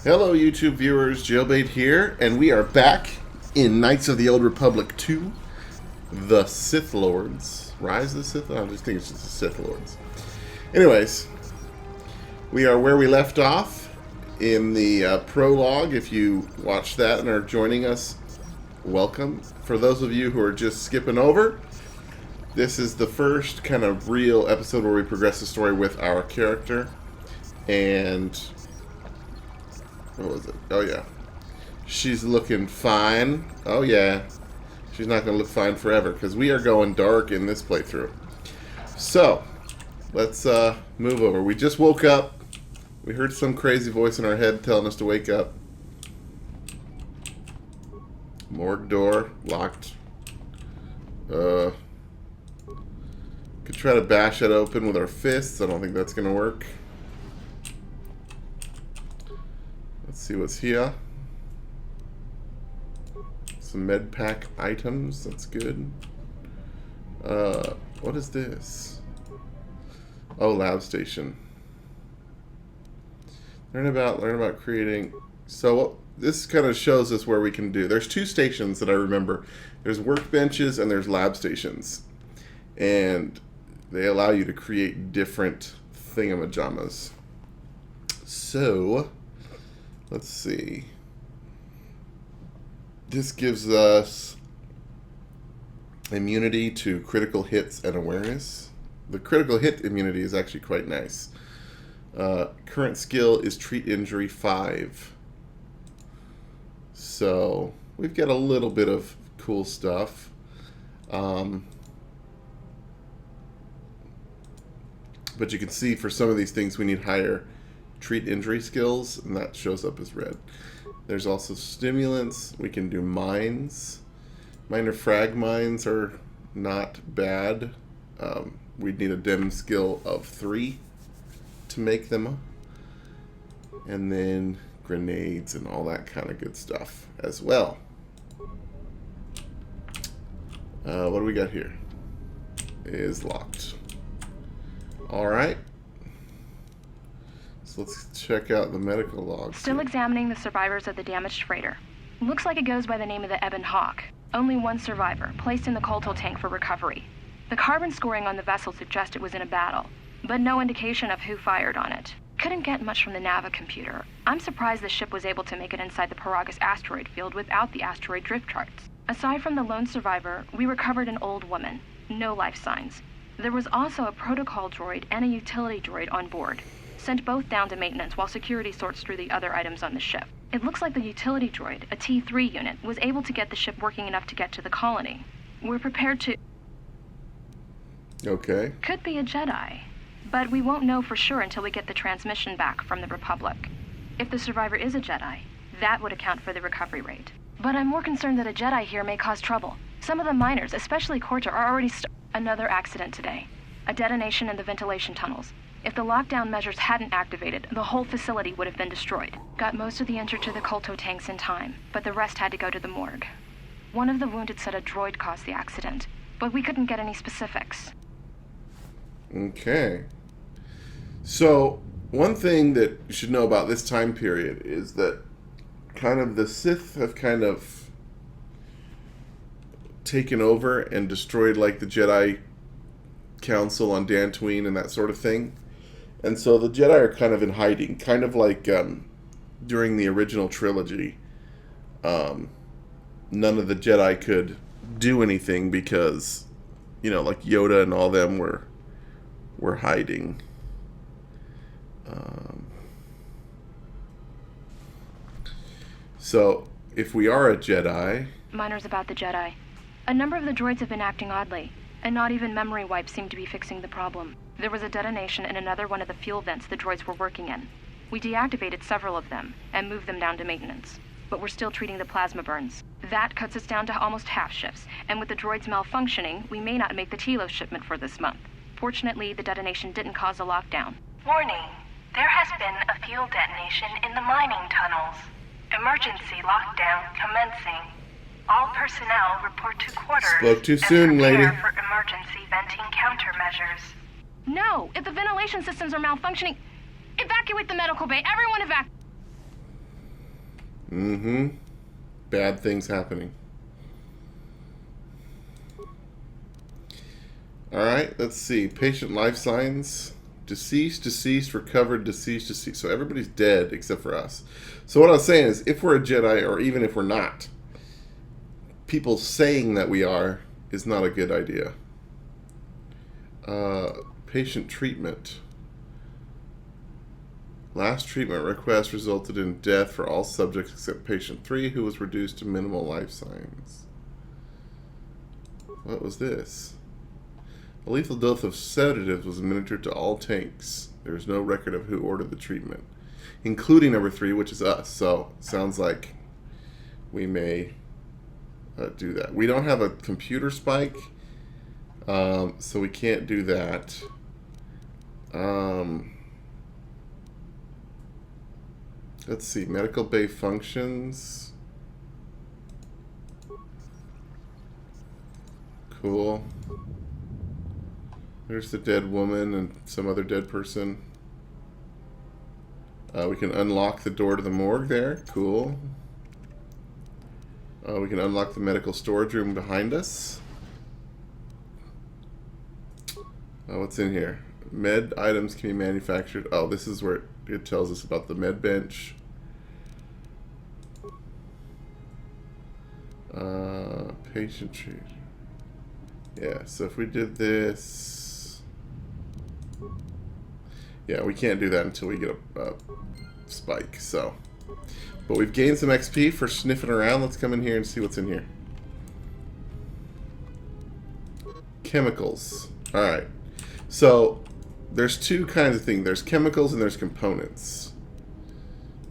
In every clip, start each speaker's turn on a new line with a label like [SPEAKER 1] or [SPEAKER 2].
[SPEAKER 1] Hello, YouTube viewers. Jaylbayt here, and we are back in Knights of the Old Republic 2, the Sith Lords. Rise of the Sith Lords? I just think it's just the Sith Lords. Anyways, we are where we left off in the prologue. If you watched that and are joining us, welcome. For those of you who are just skipping over, this is the first kind of real episode where we progress the story with our character. And what was it? Oh, yeah. She's looking fine. Oh, yeah. She's not going to look fine forever because we are going dark in this playthrough. So, let's move over. We just woke up. We heard some crazy voice in our head telling us to wake up. Morgue door locked. Could try to bash it open with our fists. I don't think that's going to work. Let's see what's here. Some med pack items. That's good. What is this? Oh, lab station. Learn about creating. So this kind of shows us where we can do. There's two stations that I remember. There's workbenches and there's lab stations, and they allow you to create different thingamajammas. So let's see. This gives us immunity to critical hits and awareness. The critical hit immunity is actually quite nice. Current skill is treat injury 5. So we've got a little bit of cool stuff. But you can see for some of these things we need higher treat injury skills, and that shows up as red. There's also stimulants. We can do mines. Minor frag mines are not bad. We'd need a dem skill of 3 to make them. And then grenades and all that kind of good stuff as well. What do we got here? It is locked. Alright. So let's check out the medical logs.
[SPEAKER 2] Still examining the survivors of the damaged freighter. Looks like it goes by the name of the Ep1 Hawk. Only one survivor, placed in the KOTOR tank for recovery. The carbon scoring on the vessel suggests it was in a battle, but no indication of who fired on it. Couldn't get much from the Nava computer. I'm surprised the ship was able to make it inside the Paragus asteroid field without the asteroid drift charts. Aside from the lone survivor, we recovered an old woman. No life signs. There was also a protocol droid and a utility droid on board. Sent both down to maintenance while security sorts through the other items on the ship. It looks like the utility droid, a T3 unit, was able to get the ship working enough to get to the colony. We're prepared to...
[SPEAKER 1] Okay.
[SPEAKER 2] Could be a Jedi, but we won't know for sure until we get the transmission back from the Republic. If the survivor is a Jedi, that would account for the recovery rate. But I'm more concerned that a Jedi here may cause trouble. Some of the miners, especially KOTOR, are already Another accident today. A detonation in the ventilation tunnels. If the lockdown measures hadn't activated, the whole facility would have been destroyed. Got most of the injured to the KOTOR tanks in time, but the rest had to go to the morgue. One of the wounded said a droid caused the accident, but we couldn't get any specifics.
[SPEAKER 1] Okay. So, one thing that you should know about this time period is that kind of the Sith have kind of taken over and destroyed like the Jedi Council on Dantooine and that sort of thing. And so the Jedi are kind of in hiding, kind of like during the original trilogy. None of the Jedi could do anything because, you know, like Yoda and all them were hiding. So if we are a Jedi...
[SPEAKER 2] Miners about the Jedi. A number of the droids have been acting oddly, and not even memory wipes seem to be fixing the problem. There was a detonation in another one of the fuel vents the droids were working in. We deactivated several of them and moved them down to maintenance, but we're still treating the plasma burns. That cuts us down to almost half shifts, and with the droids malfunctioning, we may not make the Telos shipment for this month. Fortunately, the detonation didn't cause a lockdown.
[SPEAKER 3] Warning. There has been a fuel detonation in the mining tunnels. Emergency lockdown commencing. All personnel report to quarters.
[SPEAKER 1] Spoke too soon, lady.
[SPEAKER 3] And prepare for emergency venting countermeasures.
[SPEAKER 2] No! If the ventilation systems are malfunctioning, evacuate the medical bay. Everyone evacuate.
[SPEAKER 1] Mm-hmm. Bad things happening. Alright, let's see. Patient life signs. Deceased, recovered, deceased. So everybody's dead except for us. So what I was saying is, if we're a Jedi, or even if we're not, people saying that we are is not a good idea. Patient treatment. Last treatment request resulted in death for all subjects except patient 3, who was reduced to minimal life signs. What was this? A lethal dose of sedatives was administered to all tanks. There is no record of who ordered the treatment, including number 3, which is us. So, sounds like we may do that. We don't have a computer spike, so we can't do that. Let's see. Medical bay functions. Cool. There's the dead woman and some other dead person. We can unlock the door to the morgue there. Cool. We can unlock the medical storage room behind us. What's in here? Med items can be manufactured. Oh, this is where it tells us about the med bench. Patient treat. Yeah, so if we did this... Yeah, we can't do that until we get a spike, so... But we've gained some XP for sniffing around. Let's come in here and see what's in here. Chemicals. Alright. So, there's two kinds of things. There's chemicals and there's components.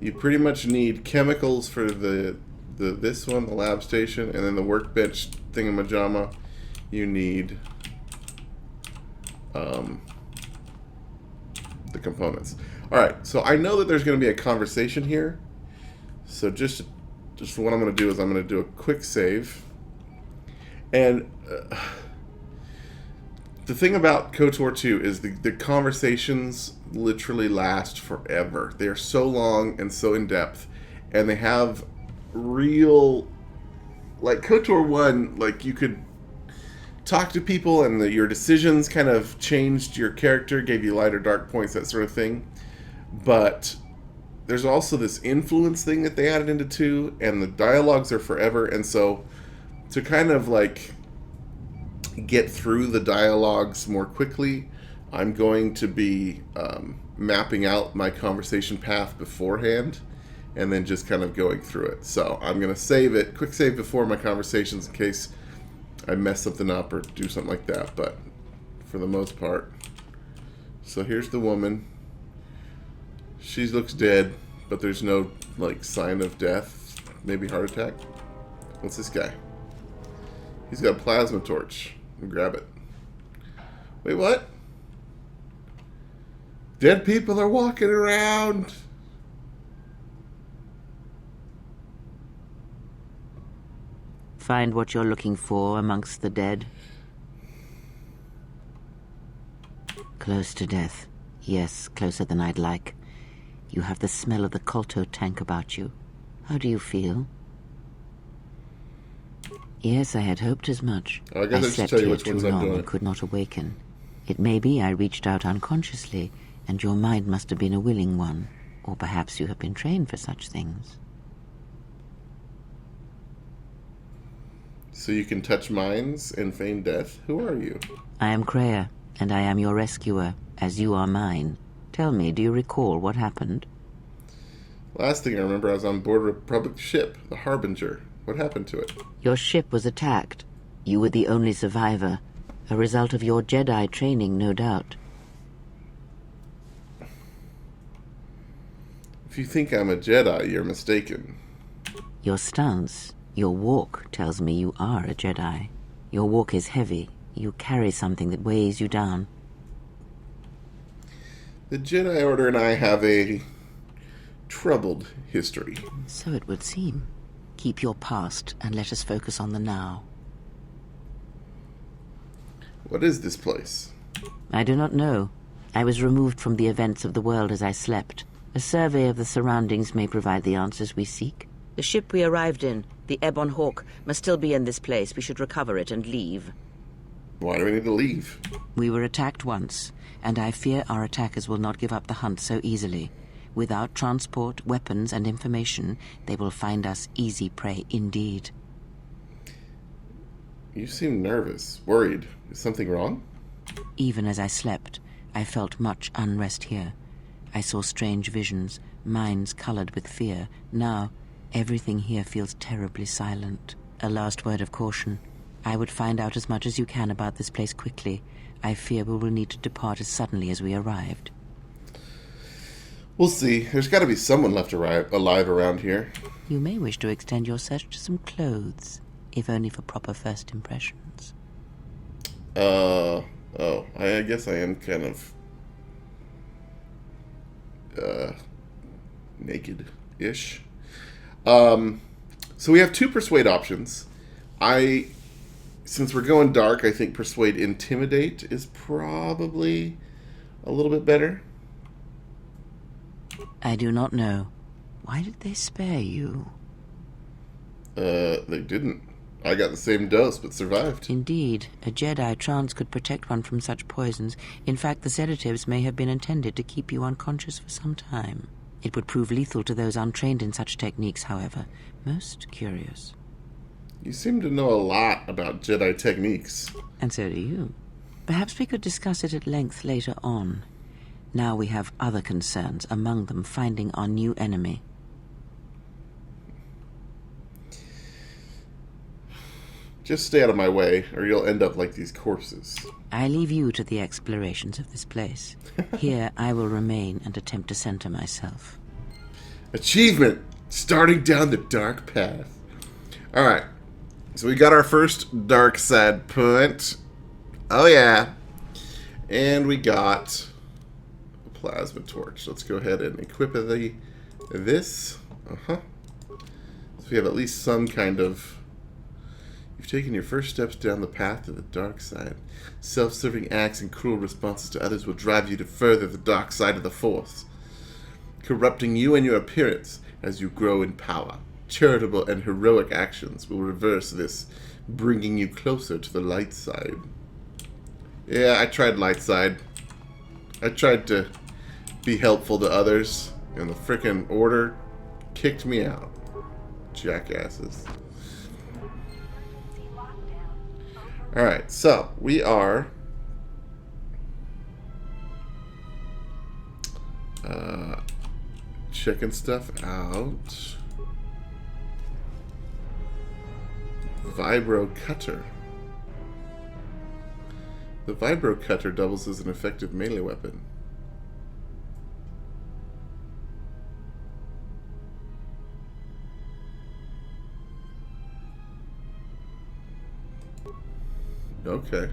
[SPEAKER 1] You pretty much need chemicals for this one, the lab station, and then the workbench thingamajama. You need the components. Alright, so I know that there's going to be a conversation here. So just what I'm going to do is I'm going to do a quick save. And the thing about KOTOR 2 is the conversations literally last forever. They are so long and so in-depth. And they have real... Like, KOTOR 1, like, you could talk to people and your decisions kind of changed your character, gave you light or dark points, that sort of thing. But there's also this influence thing that they added into 2, and the dialogues are forever, and so to kind of like get through the dialogues more quickly, I'm going to be mapping out my conversation path beforehand and then just kind of going through it. So I'm going to save it, quick save before my conversations in case I mess something up or do something like that, but for the most part. So here's the woman. She looks dead, but there's no, like, sign of death. Maybe heart attack. What's this guy? He's got a plasma torch. I'll grab it. Wait, what? Dead people are walking around.
[SPEAKER 4] Find what you're looking for amongst the dead. Close to death. Yes, closer than I'd like. You have the smell of the KOTOR tank about you. How do you feel? Yes, I had hoped as much.
[SPEAKER 1] I guess I should
[SPEAKER 4] slept
[SPEAKER 1] tell you
[SPEAKER 4] here
[SPEAKER 1] which
[SPEAKER 4] too
[SPEAKER 1] ones I'm
[SPEAKER 4] long
[SPEAKER 1] doing.
[SPEAKER 4] and could not awaken. It may be I reached out unconsciously, and your mind must have been a willing one. Or perhaps you have been trained for such things.
[SPEAKER 1] So you can touch minds and feign death? Who are you?
[SPEAKER 4] I am Kreia, and I am your rescuer, as you are mine. Tell me, do you recall what happened?
[SPEAKER 1] Last thing I remember, I was on board a Republic ship, the Harbinger. What happened to it?
[SPEAKER 4] Your ship was attacked. You were the only survivor. A result of your Jedi training, no doubt.
[SPEAKER 1] If you think I'm a Jedi, you're mistaken.
[SPEAKER 4] Your stance, your walk, tells me you are a Jedi. Your walk is heavy. You carry something that weighs you down.
[SPEAKER 1] The Jedi Order and I have a troubled history.
[SPEAKER 4] So it would seem. Keep your past and let us focus on the now.
[SPEAKER 1] What is this place?
[SPEAKER 4] I do not know. I was removed from the events of the world as I slept. A survey of the surroundings may provide the answers we seek. The ship we arrived in, the Ep1 Hawk, must still be in this place. We should recover it and leave.
[SPEAKER 1] Why do we need to leave?
[SPEAKER 4] We were attacked once, and I fear our attackers will not give up the hunt so easily. Without transport, weapons, and information, they will find us easy prey indeed.
[SPEAKER 1] You seem nervous, worried. Is something wrong?
[SPEAKER 4] Even as I slept, I felt much unrest here. I saw strange visions, minds colored with fear. Now, everything here feels terribly silent. A last word of caution. I would find out as much as you can about this place quickly. I fear we will need to depart as suddenly as we arrived.
[SPEAKER 1] We'll see. There's got to be someone left alive around here.
[SPEAKER 4] You may wish to extend your search to some clothes, if only for proper first impressions.
[SPEAKER 1] Oh, I guess I am kind of naked-ish. So we have two persuade options. Since we're going dark, I think persuade intimidate is probably a little bit better.
[SPEAKER 4] I do not know. Why did they spare you?
[SPEAKER 1] They didn't. I got the same dose, but survived.
[SPEAKER 4] Indeed, a Jedi trance could protect one from such poisons. In fact, the sedatives may have been intended to keep you unconscious for some time. It would prove lethal to those untrained in such techniques, however. Most curious.
[SPEAKER 1] You seem to know a lot about Jedi techniques.
[SPEAKER 4] And so do you. Perhaps we could discuss it at length later on. Now we have other concerns, among them finding our new enemy.
[SPEAKER 1] Just stay out of my way, or you'll end up like these corpses.
[SPEAKER 4] I leave you to the explorations of this place. Here I will remain and attempt to center myself.
[SPEAKER 1] Achievement! Starting down the dark path. Alright. So we got our first dark side point. Oh yeah. And we got a plasma torch. Let's go ahead and equip this. So we have at least some kind of... You've taken your first steps down the path to the dark side. Self-serving acts and cruel responses to others will drive you to further the dark side of the Force, corrupting you and your appearance as you grow in power. Charitable and heroic actions will reverse this, bringing you closer to the light side. Yeah, I tried light side. I tried to be helpful to others, and the frickin' Order kicked me out. Jackasses. Alright, so we are checking stuff out. Vibro Cutter. The Vibro Cutter doubles as an effective melee weapon. Okay.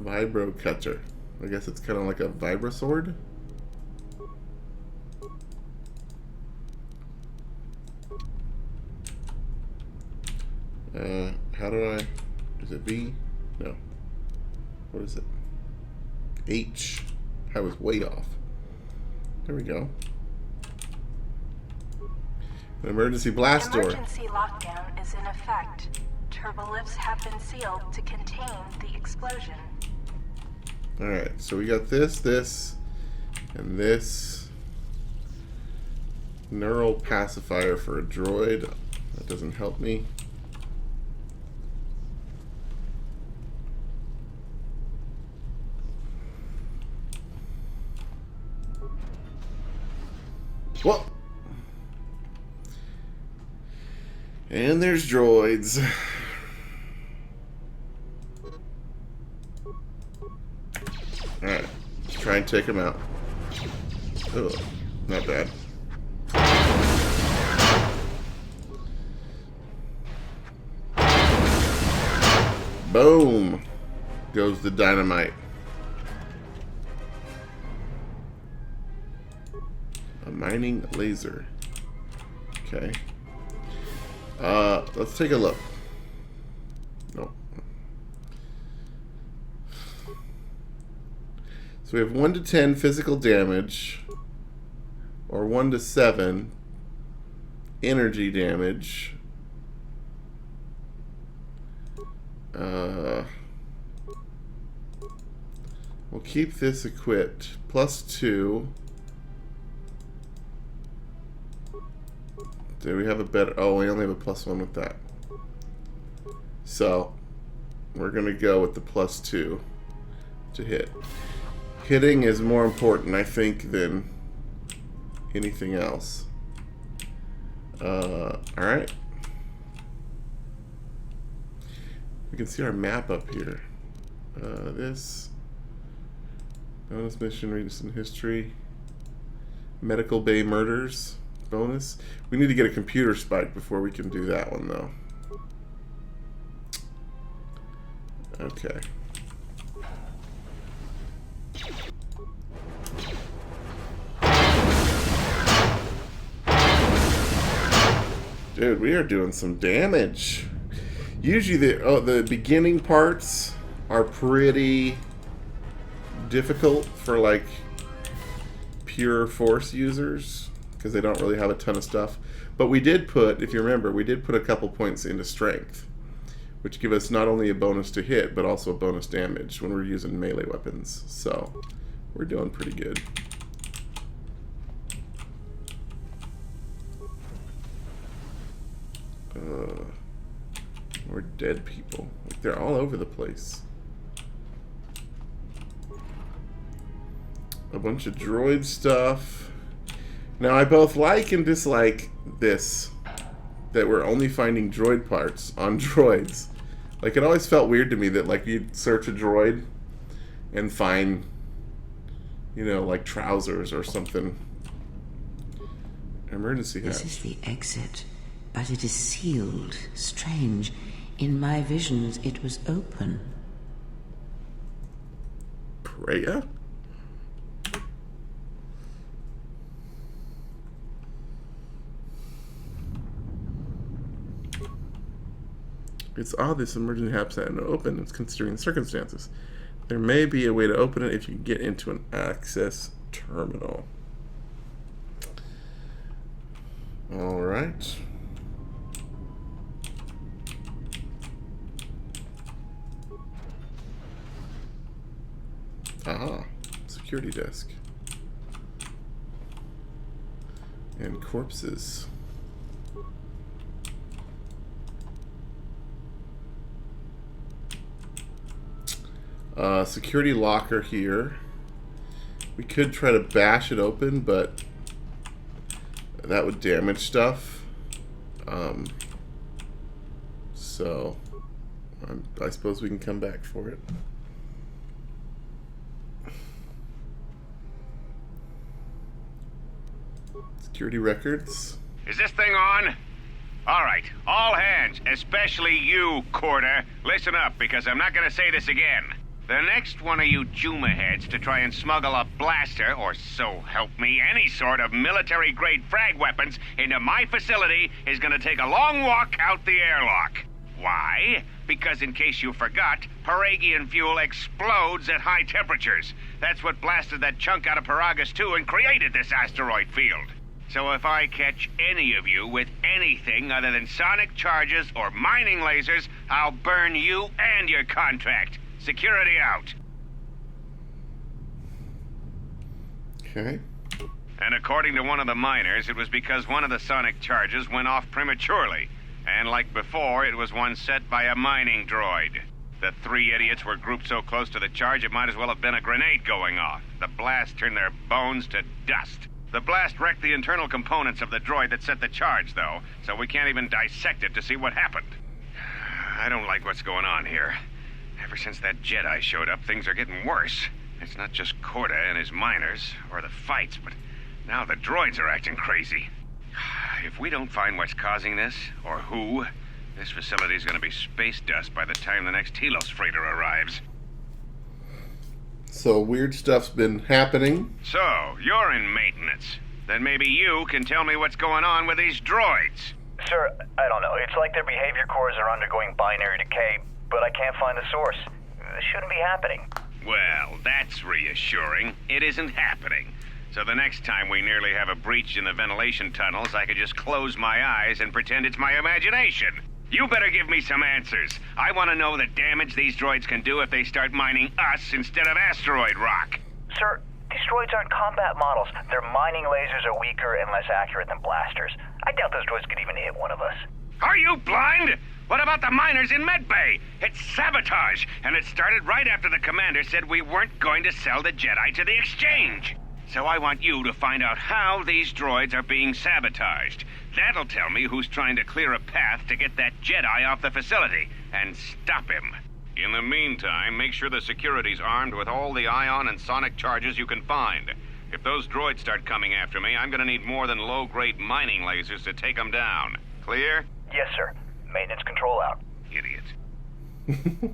[SPEAKER 1] Vibro Cutter. I guess it's kind of like a vibro sword. How do I... Is it V? No. What is it? H. I was way off. There we go. An emergency blast door.
[SPEAKER 3] Emergency lockdown is in effect. Turbolifts have been sealed to contain the explosion.
[SPEAKER 1] Alright, so we got this, and this. Neural pacifier for a droid. That doesn't help me. Whoa! And there's droids. Alright, let's try and take him out. Ugh, not bad. Boom! Goes the dynamite. A mining laser. Okay. Let's take a look. No. So we have 1 to 10 physical damage. or 1 to 7 energy damage. We'll keep this equipped. +2. Do we have a better... Oh, we only have a +1 with that. So, we're going to go with the +2 to hit. Hitting is more important, I think, than anything else. Alright. We can see our map up here. This... Bonus mission, recent history. Medical Bay murders. Bonus. We need to get a computer spike before we can do that one, though. Okay. Dude, we are doing some damage. Usually the beginning parts are pretty difficult for like pure force users because they don't really have a ton of stuff. But we did put, if you remember, we did put a couple points into strength, which give us not only a bonus to hit, but also a bonus damage when we're using melee weapons. So we're doing pretty good. More dead people. Like, they're all over the place. A bunch of droid stuff. Now, I both like and dislike this, that we're only finding droid parts on droids. Like, it always felt weird to me that, like, you'd search a droid and find, you know, like trousers or something. Emergency hatch.
[SPEAKER 4] This is the exit, but it is sealed. Strange. In my visions, it was open.
[SPEAKER 1] Freya? It's odd this emergency hatch had open. It's considering the circumstances. There may be a way to open it if you get into an access terminal. All right. Ah, security desk. And corpses. Security locker here. We could try to bash it open, but that would damage stuff. So I suppose we can come back for it. Security records.
[SPEAKER 5] Is this thing on? All right, all hands, especially you, KOTOR, listen up, because I'm not going to say this again. The next one of you Juma heads to try and smuggle a blaster, or so help me, any sort of military-grade frag weapons into my facility is going to take a long walk out the airlock. Why? Because in case you forgot, Paragian fuel explodes at high temperatures. That's what blasted that chunk out of Paragus 2 and created this asteroid field. So if I catch any of you with anything other than sonic charges or mining lasers, I'll burn you and your contract. Security out.
[SPEAKER 1] Okay.
[SPEAKER 5] And according to one of the miners, it was because one of the sonic charges went off prematurely. And like before, it was one set by a mining droid. The three idiots were grouped so close to the charge it might as well have been a grenade going off. The blast turned their bones to dust. The blast wrecked the internal components of the droid that set the charge, though, so we can't even dissect it to see what happened. I don't like what's going on here. Ever since that Jedi showed up, things are getting worse. It's not just KOTOR and his miners, or the fights, but now the droids are acting crazy. If we don't find what's causing this, or who, this facility's gonna be space dust by the time the next Telos freighter arrives.
[SPEAKER 1] So weird stuff's been happening.
[SPEAKER 5] So, you're in maintenance. Then maybe you can tell me what's going on with these droids.
[SPEAKER 6] Sir, I don't know. It's like their behavior cores are undergoing binary decay, but I can't find the source. This shouldn't be happening.
[SPEAKER 5] Well, that's reassuring. It isn't happening. So the next time we nearly have a breach in the ventilation tunnels, I could just close my eyes and pretend it's my imagination. You better give me some answers. I want to know the damage these droids can do if they start mining us instead of asteroid rock.
[SPEAKER 6] Sir, these droids aren't combat models. Their mining lasers are weaker and less accurate than blasters. I doubt those droids could even hit one of us.
[SPEAKER 5] Are you blind? What about the miners in Medbay? It's sabotage, and it started right after the commander said we weren't going to sell the Jedi to the exchange. So I want you to find out how these droids are being sabotaged. That'll tell me who's trying to clear a path to get that Jedi off the facility, and stop him. In the meantime, make sure the security's armed with all the ion and sonic charges you can find. If those droids start coming after me, I'm gonna need more than low-grade mining lasers to take them down. Clear?
[SPEAKER 6] Yes, sir. Maintenance control out.
[SPEAKER 5] Idiot.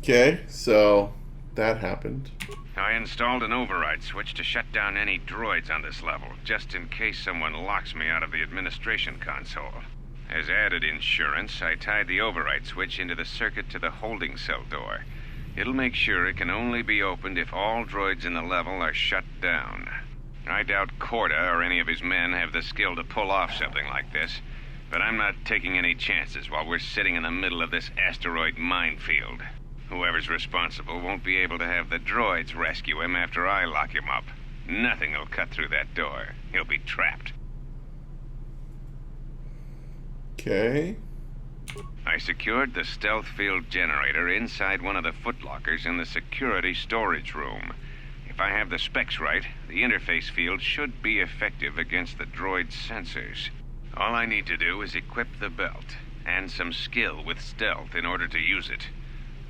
[SPEAKER 1] Okay, so that happened.
[SPEAKER 5] I installed an override switch to shut down any droids on this level, just in case someone locks me out of the administration console. As added insurance, I tied the override switch into the circuit to the holding cell door. It'll make sure it can only be opened if all droids in the level are shut down. I doubt KOTOR or any of his men have the skill to pull off something like this, but I'm not taking any chances while we're sitting in the middle of this asteroid minefield. Whoever's responsible won't be able to have the droids rescue him after I lock him up. Nothing will cut through that door. He'll be trapped.
[SPEAKER 1] Okay.
[SPEAKER 5] I secured the stealth field generator inside one of the footlockers in the security storage room. If I have the specs right, the interface field should be effective against the droid's sensors. All I need to do is equip the belt, and some skill with stealth in order to use it.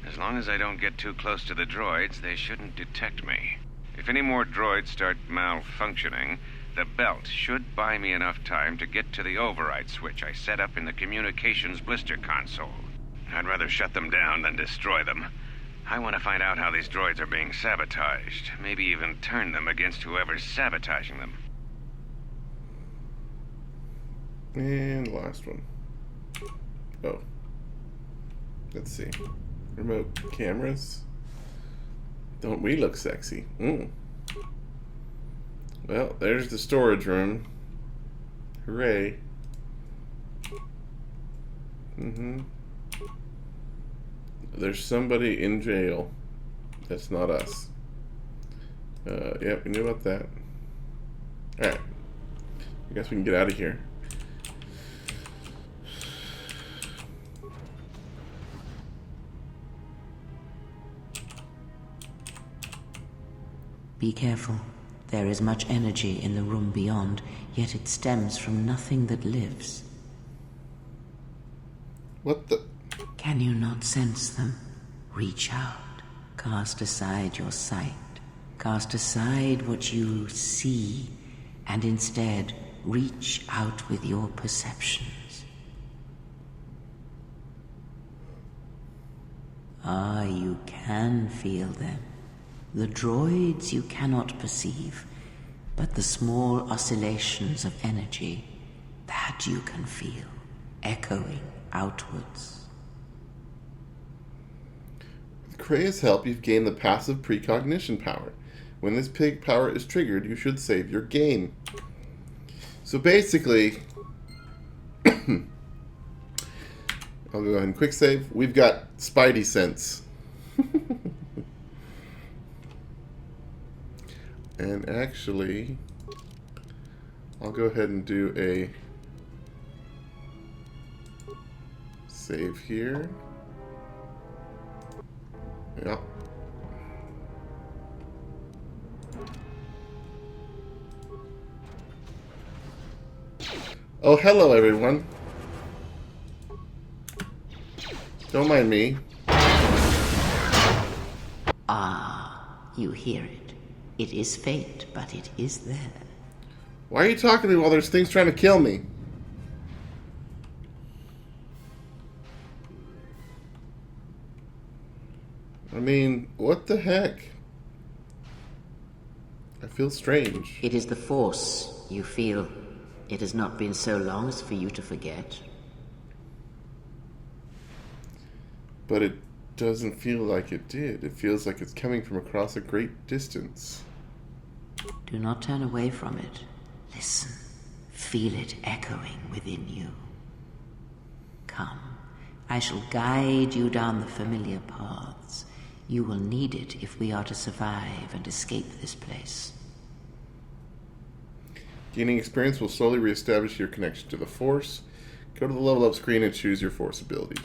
[SPEAKER 5] As long as I don't get too close to the droids, they shouldn't detect me. If any more droids start malfunctioning, the belt should buy me enough time to get to the override switch I set up in the communications blister console. I'd rather shut them down than destroy them. I want to find out how these droids are being sabotaged, maybe even turn them against whoever's sabotaging them.
[SPEAKER 1] And the last one. Oh. Let's see. Remote cameras. Don't we look sexy? Well, there's the storage room. Hooray. There's somebody in jail. That's not us. Yep, we knew about that. Alright. I guess we can get out of here.
[SPEAKER 4] Be careful. There is much energy in the room beyond, yet it stems from nothing that lives.
[SPEAKER 1] What the?
[SPEAKER 4] Can you not sense them? Reach out. Cast aside your sight. Cast aside what you see, and instead reach out with your perceptions. Ah, you can feel them. The droids you cannot perceive, but the small oscillations of energy, that you can feel, echoing outwards.
[SPEAKER 1] With Krea's help, you've gained the passive precognition power. When this pig power is triggered, you should save your game. So basically, I'll go ahead and quick save. We've got Spidey sense. And actually, I'll go ahead and do a save here. Yep. Oh, hello everyone. Don't mind me.
[SPEAKER 4] Ah, you hear it. It is fate, but it is there.
[SPEAKER 1] Why are you talking to me while there's things trying to kill me? I mean, what the heck? I feel strange.
[SPEAKER 4] It is the Force, you feel. It has not been so long as for you to forget.
[SPEAKER 1] But it doesn't feel like it did. It feels like it's coming from across a great distance.
[SPEAKER 4] Do not turn away from it. Listen. Feel it echoing within you. Come. I shall guide you down the familiar paths. You will need it if we are to survive and escape this place.
[SPEAKER 1] Gaining experience will slowly reestablish your connection to the Force. Go to the level up screen and choose your Force ability.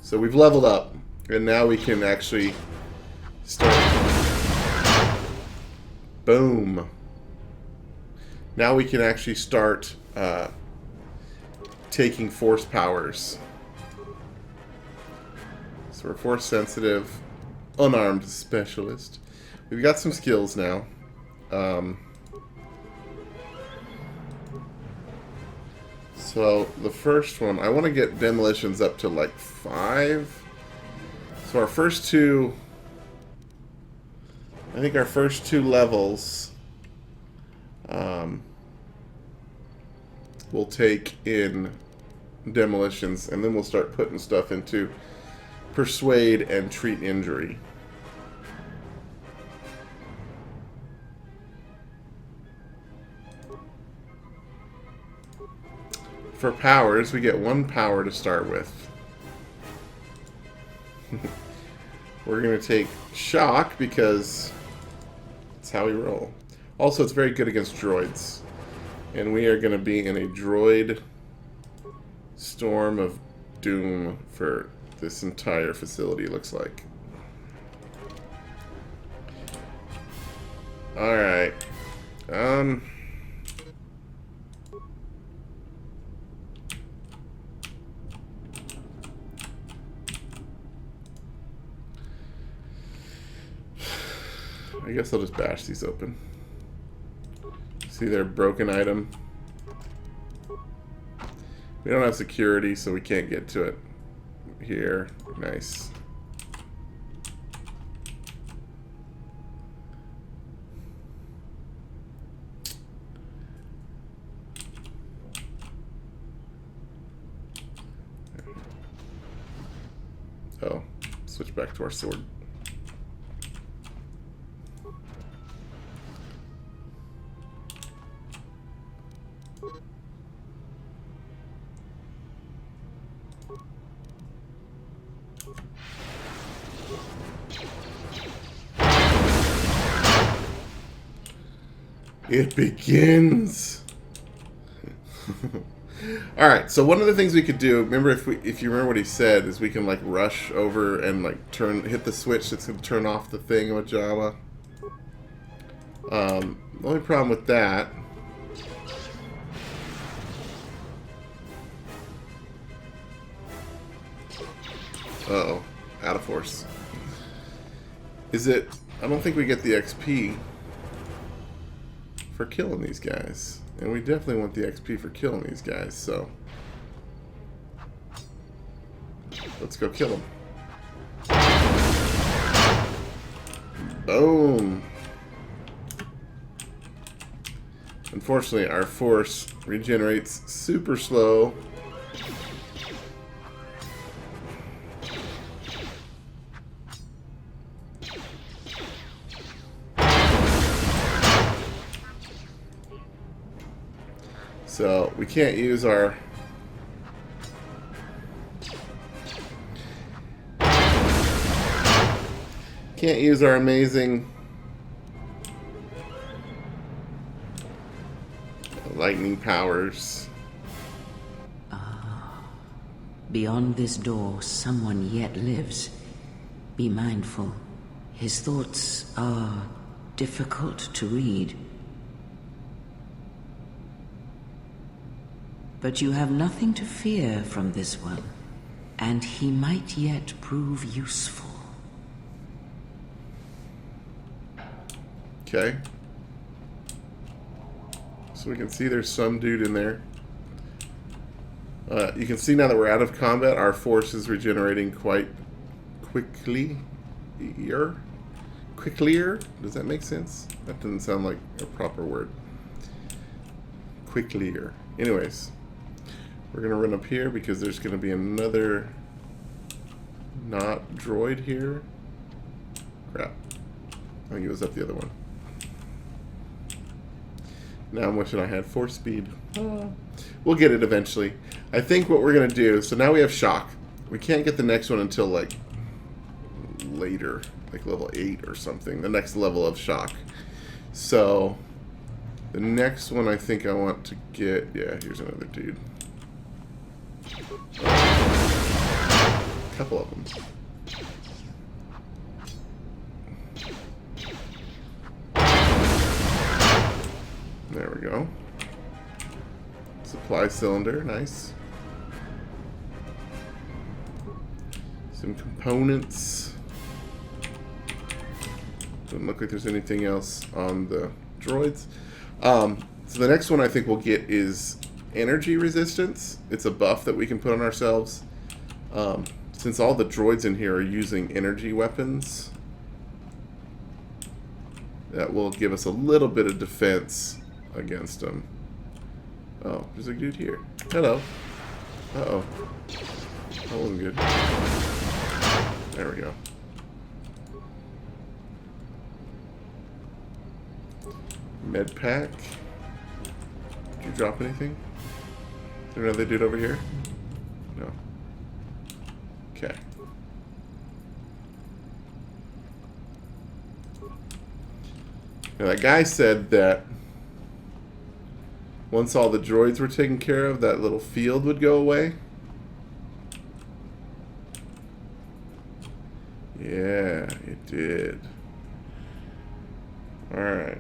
[SPEAKER 1] So we've leveled up, and now we can actually start. Boom. Now we can actually start taking Force powers. So we're Force sensitive, unarmed specialist. We've got some skills now. So the first one, I want to get demolitions up to like 5. So our first two, I think our first 2 levels we'll take in demolitions, and then we'll start putting stuff into persuade and treat injury. For powers, we get 1 power to start with. We're going to take shock because it's how we roll. Also, it's very good against droids. And we are going to be in a droid storm of doom for this entire facility, looks like. Alright. I guess I'll just bash these open. See their broken item. We don't have security, so we can't get to it here. Nice. Oh, switch back to our sword. It begins. All right. So one of the things we could do, remember, if you remember what he said, is we can like rush over and like hit the switch that's gonna turn off the thing with Java. The only problem with that uh-oh, out of force. Is it? I don't think we get the XP for killing these guys, and we definitely want the XP for killing these guys, so let's go kill them. Boom. Unfortunately, our force regenerates super slow. So we can't use our amazing lightning powers.
[SPEAKER 4] Beyond this door, someone yet lives. Be mindful. His thoughts are difficult to read. But you have nothing to fear from this one, and he might yet prove useful.
[SPEAKER 1] Okay. So we can see there's some dude in there. You can see now that we're out of combat, our force is regenerating quite quickly. Quicklier? Does that make sense? That doesn't sound like a proper word. Quicklier. Anyways. We're going to run up here because there's going to be another not droid here. Crap. I think it was up the other one. Now I'm wishing I had force speed. We'll get it eventually. I think what we're going to do... So now we have shock. We can't get the next one until, like, later. Like level 8 or something. The next level of shock. So... The next one I think I want to get... Yeah, here's another dude. A couple of them. There we go. Supply cylinder, nice. Some components. Doesn't look like there's anything else on the droids. So the next one I think we'll get is energy resistance. It's a buff that we can put on ourselves. Since all the droids in here are using energy weapons, that will give us a little bit of defense against them. Oh, there's a dude here. Hello. Uh-oh. That wasn't good. There we go. Med pack. Did you drop anything? Is there another dude over here? No. Okay. Now that guy said that once all the droids were taken care of, that little field would go away. Yeah, it did. Alright.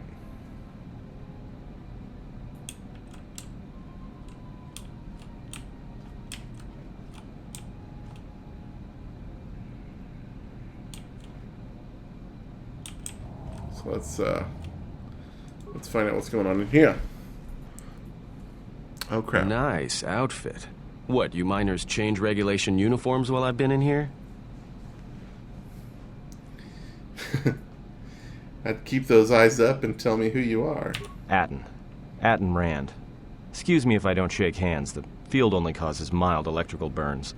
[SPEAKER 1] So let's find out what's going on in here. Oh crap.
[SPEAKER 7] Nice outfit. What, you miners change regulation uniforms while I've been in here?
[SPEAKER 1] I'd keep those eyes up and tell me who you are.
[SPEAKER 7] Atten Rand. Excuse me if I don't shake hands. The field only causes mild electrical burns.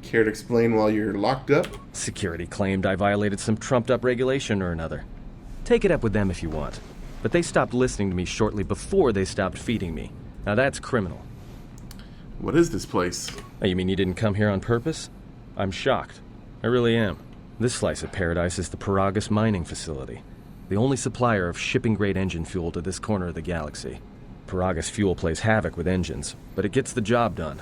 [SPEAKER 1] Care to explain while you're locked up?
[SPEAKER 7] Security claimed I violated some trumped-up regulation or another. Take it up with them if you want. But they stopped listening to me shortly before they stopped feeding me. Now that's criminal.
[SPEAKER 1] What is this place?
[SPEAKER 7] Oh, you mean you didn't come here on purpose? I'm shocked. I really am. This slice of paradise is the Paragus mining facility, the only supplier of shipping-grade engine fuel to this corner of the galaxy. Paragus fuel plays havoc with engines, but it gets the job done.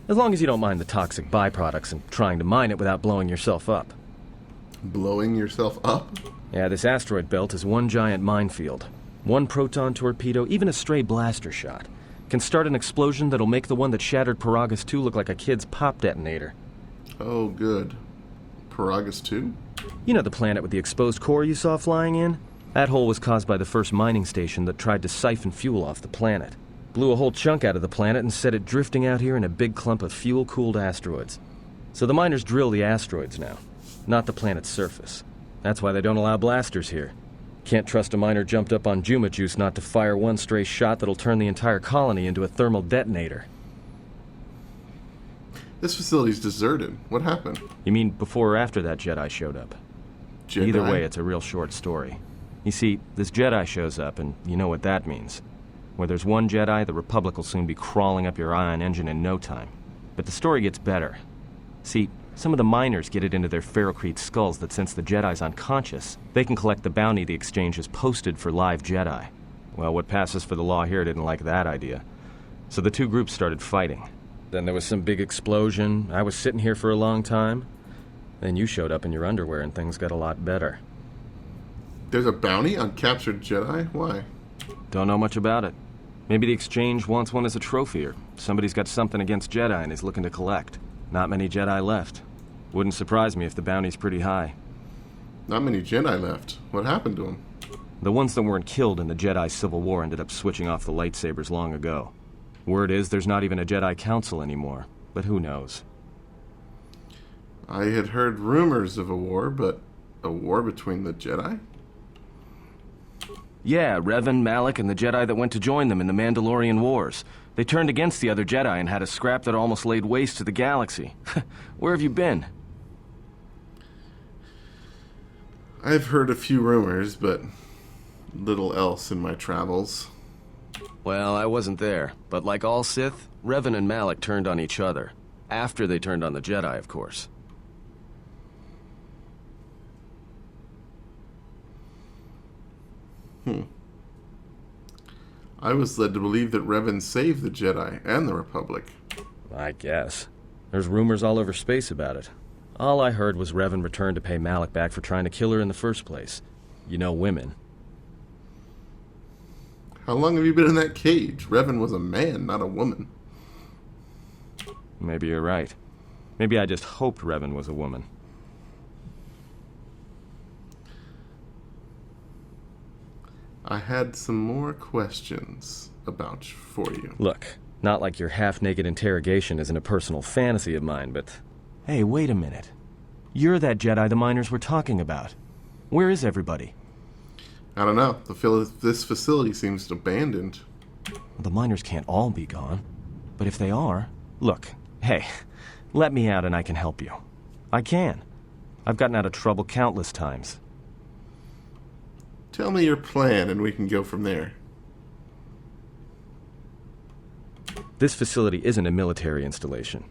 [SPEAKER 7] As long as you don't mind the toxic byproducts and trying to mine it without blowing yourself up.
[SPEAKER 1] Blowing yourself up?
[SPEAKER 7] Yeah, this asteroid belt is one giant minefield. One proton torpedo, even a stray blaster shot, can start an explosion that'll make the one that shattered Paragus 2 look like a kid's pop detonator.
[SPEAKER 1] Oh, good. Paragus 2?
[SPEAKER 7] You know the planet with the exposed core you saw flying in? That hole was caused by the first mining station that tried to siphon fuel off the planet. Blew a whole chunk out of the planet and set it drifting out here in a big clump of fuel-cooled asteroids. So the miners drill the asteroids now, not the planet's surface. That's why they don't allow blasters here. Can't trust a miner jumped up on Juma juice not to fire one stray shot that'll turn the entire colony into a thermal detonator.
[SPEAKER 1] This facility's deserted. What happened?
[SPEAKER 7] You mean before or after that Jedi showed up?
[SPEAKER 1] Jedi?
[SPEAKER 7] Either way, it's a real short story. You see, this Jedi shows up, and you know what that means. Where there's one Jedi, the Republic will soon be crawling up your ion engine in no time. But the story gets better. See, some of the miners get it into their ferrocrete skulls that since the Jedi's unconscious, they can collect the bounty the exchange has posted for live Jedi. Well, what passes for the law here didn't like that idea. So the two groups started fighting. Then there was some big explosion. I was sitting here for a long time. Then you showed up in your underwear and things got a lot better.
[SPEAKER 1] There's a bounty on captured Jedi? Why?
[SPEAKER 7] Don't know much about it. Maybe the exchange wants one as a trophy, or somebody's got something against Jedi and is looking to collect. Not many Jedi left. Wouldn't surprise me if the bounty's pretty high.
[SPEAKER 1] Not many Jedi left. What happened to them?
[SPEAKER 7] The ones that weren't killed in the Jedi Civil War ended up switching off the lightsabers long ago. Word is there's not even a Jedi Council anymore, but who knows?
[SPEAKER 1] I had heard rumors of a war, but a war between the Jedi?
[SPEAKER 7] Yeah, Revan, Malak, and the Jedi that went to join them in the Mandalorian Wars. They turned against the other Jedi and had a scrap that almost laid waste to the galaxy. Where have you been?
[SPEAKER 1] I've heard a few rumors, but little else in my travels.
[SPEAKER 7] Well, I wasn't there, but like all Sith, Revan and Malak turned on each other. After they turned on the Jedi, of course.
[SPEAKER 1] I was led to believe that Revan saved the Jedi and the Republic.
[SPEAKER 7] I guess. There's rumors all over space about it. All I heard was Revan returned to pay Malak back for trying to kill her in the first place. You know women.
[SPEAKER 1] How long have you been in that cage? Revan was a man, not a woman.
[SPEAKER 7] Maybe you're right. Maybe I just hoped Revan was a woman.
[SPEAKER 1] I had some more questions about for you.
[SPEAKER 7] Look, not like your half-naked interrogation isn't a personal fantasy of mine, but... Hey, wait a minute. You're that Jedi the miners were talking about. Where is everybody?
[SPEAKER 1] I don't know. This facility seems abandoned.
[SPEAKER 7] The miners can't all be gone. But if they are... Look, hey, let me out and I can help you. I can. I've gotten out of trouble countless times.
[SPEAKER 1] Tell me your plan and we can go from there.
[SPEAKER 7] This facility isn't a military installation,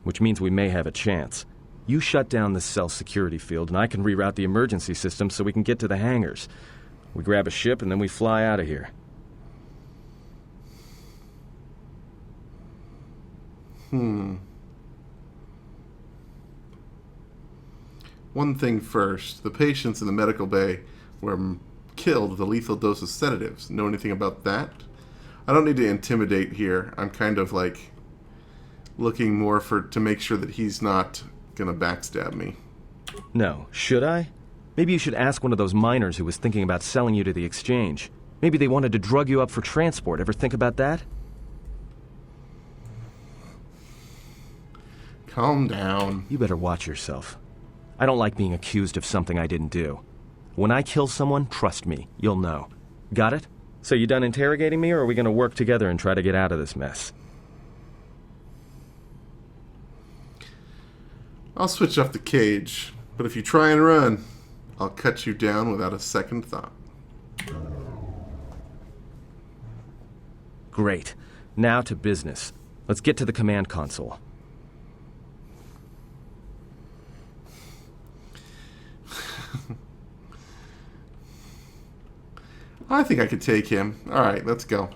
[SPEAKER 7] which means we may have a chance. You shut down this self-security field and I can reroute the emergency system so we can get to the hangars. We grab a ship and then we fly out of here.
[SPEAKER 1] One thing first. The patients in the medical bay were killed with a lethal dose of sedatives. Know anything about that? I don't need to intimidate here. I'm kind of like looking more to make sure that he's not gonna backstab me.
[SPEAKER 7] No, should I? Maybe you should ask one of those miners who was thinking about selling you to the exchange. Maybe they wanted to drug you up for transport. Ever think about that?
[SPEAKER 1] Calm down.
[SPEAKER 7] You better watch yourself. I don't like being accused of something I didn't do. When I kill someone, trust me, you'll know. Got it? So you done interrogating me, or are we gonna work together and try to get out of this mess?
[SPEAKER 1] I'll switch off the cage, but if you try and run, I'll cut you down without a second thought.
[SPEAKER 7] Great. Now to business. Let's get to the command console.
[SPEAKER 1] I think I could take him. Alright, let's go.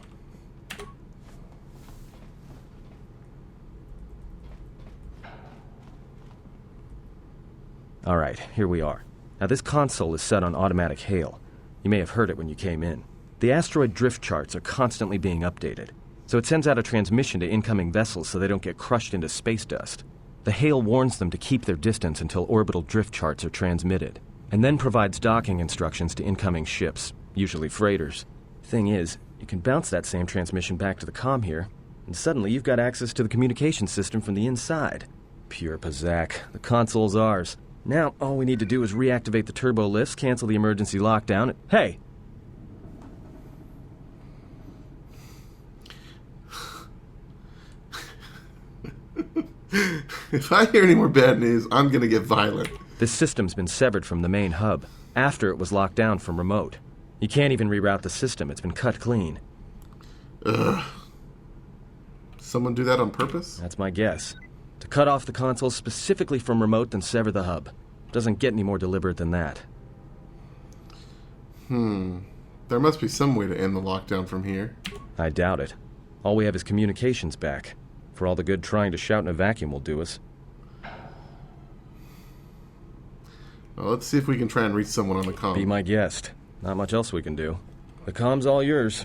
[SPEAKER 7] Alright, here we are. Now this console is set on automatic hail. You may have heard it when you came in. The asteroid drift charts are constantly being updated, so it sends out a transmission to incoming vessels so they don't get crushed into space dust. The hail warns them to keep their distance until orbital drift charts are transmitted, and then provides docking instructions to incoming ships, usually freighters. Thing is, you can bounce that same transmission back to the comm here, and suddenly you've got access to the communication system from the inside. Pure pizzazz. The console's ours. Now, all we need to do is reactivate the turbo lifts, cancel the emergency lockdown. Hey!
[SPEAKER 1] If I hear any more bad news, I'm gonna get violent.
[SPEAKER 7] This system's been severed from the main hub, after it was locked down from remote. You can't even reroute the system, it's been cut clean.
[SPEAKER 1] Ugh. Someone do that on purpose?
[SPEAKER 7] That's my guess. To cut off the console specifically from remote, then sever the hub. Doesn't get any more deliberate than that.
[SPEAKER 1] There must be some way to end the lockdown from here.
[SPEAKER 7] I doubt it. All we have is communications back. For all the good trying to shout in a vacuum will do us.
[SPEAKER 1] Well, let's see if we can try and reach someone on the comm.
[SPEAKER 7] Be my guest. Not much else we can do. The comm's all yours.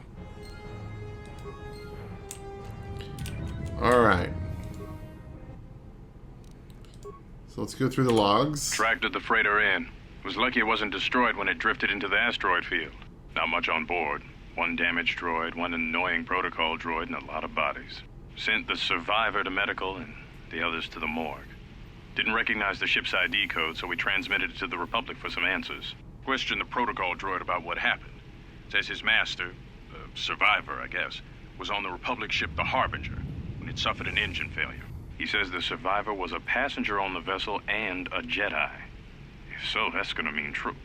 [SPEAKER 1] Alright. So let's go through the logs.
[SPEAKER 5] Tracked the freighter in. Was lucky it wasn't destroyed when it drifted into the asteroid field. Not much on board. One damaged droid, one annoying protocol droid, and a lot of bodies. Sent the survivor to medical and the others to the morgue. Didn't recognize the ship's ID code, so we transmitted it to the Republic for some answers. Questioned the protocol droid about what happened. Says his master, survivor I guess, was on the Republic ship the Harbinger when it suffered an engine failure. He says the survivor was a passenger on the vessel and a Jedi. If so, that's gonna mean true.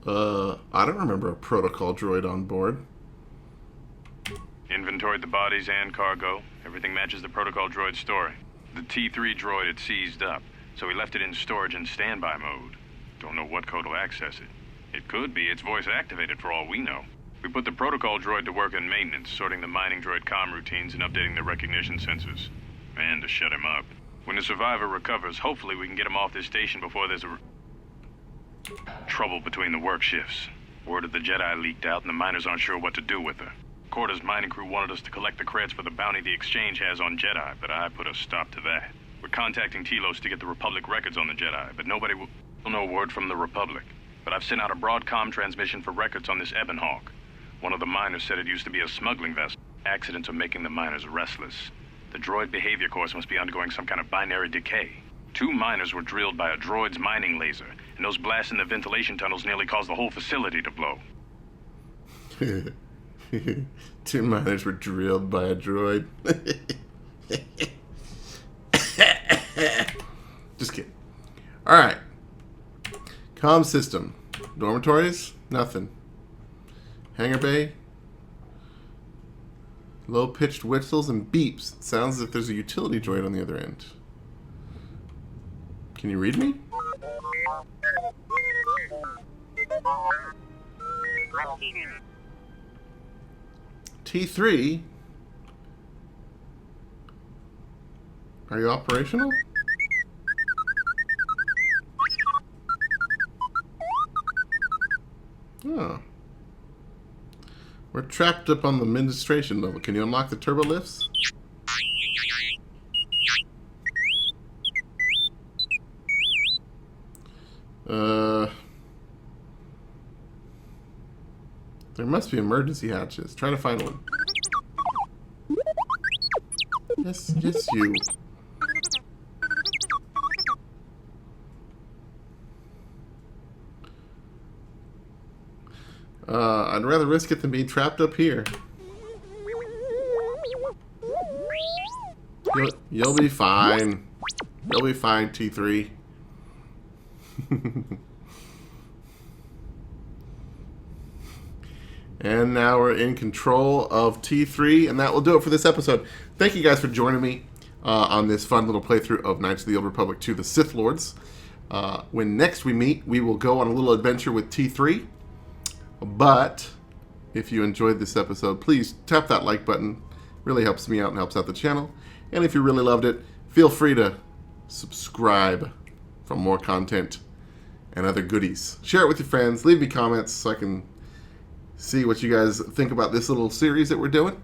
[SPEAKER 1] I don't remember a protocol droid on board.
[SPEAKER 8] Inventoried the bodies and cargo. Everything matches the protocol droid story. The T3 droid had seized up, so we left it in storage in standby mode. Don't know what code will access it. It could be it's voice activated for all we know. We put the protocol droid to work in maintenance, sorting the mining droid comm routines and updating the recognition sensors. And to shut him up. When the survivor recovers, hopefully we can get him off this station before there's trouble between the work shifts. Word of the Jedi leaked out and the miners aren't sure what to do with her. KOTOR's mining crew wanted us to collect the credits for the bounty the Exchange has on Jedi, but I put a stop to that. We're contacting Telos to get the Republic records on the Jedi, but nobody will know word from the Republic. But I've sent out a broadcom transmission for records on this Ebon Hawk. One of the miners said it used to be a smuggling vessel. Accidents are making the miners restless. The droid behavior course must be undergoing some kind of binary decay. 2 miners were drilled by a droid's mining laser, and those blasts in the ventilation tunnels nearly caused the whole facility to blow.
[SPEAKER 1] 2 miners were drilled by a droid. Just kidding. Alright. Comm system. Dormitories? Nothing. Hangar bay? Low-pitched whistles and beeps. It sounds as if there's a utility droid on the other end. Can you read me? T3? Are you operational? Oh. We're trapped up on the administration level. Can you unlock the turbo lifts? There must be emergency hatches. Try to find one. Yes, you. I'd rather risk it than be trapped up here. You'll be fine. You'll be fine, T3. And now we're in control of T3, and that will do it for this episode. Thank you guys for joining me on this fun little playthrough of Knights of the Old Republic 2, the Sith Lords. When next we meet, we will go on a little adventure with T3. But if you enjoyed this episode, please tap that like button. Really helps me out and helps out the channel. And if you really loved it, feel free to subscribe for more content and other goodies. Share it with your friends. Leave me comments so I can see what you guys think about this little series that we're doing.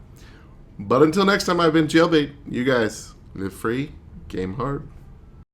[SPEAKER 1] But until next time, I've been Jaylbayt. You guys live free, game hard.